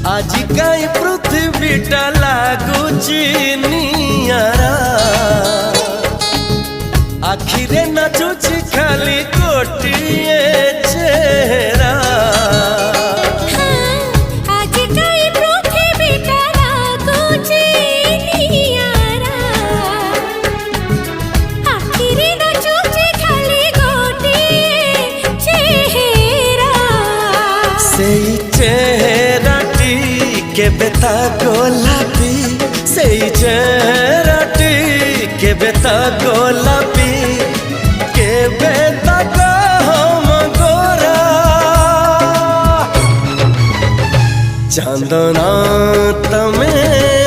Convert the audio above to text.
आज कई पृथ्वीटा लागुची नियारा आखिरे नाचुची खाली गोटिए चेहरा। आज कई पृथ्वीटा लागुची नियारा आखिरे नाचुची खाली गोटिए चेहरा। सेई चेहराटी केबे ता गोलापी सेई चेहराटी केबे ता गोलापी केबे ता हम गोरा चांदना तमें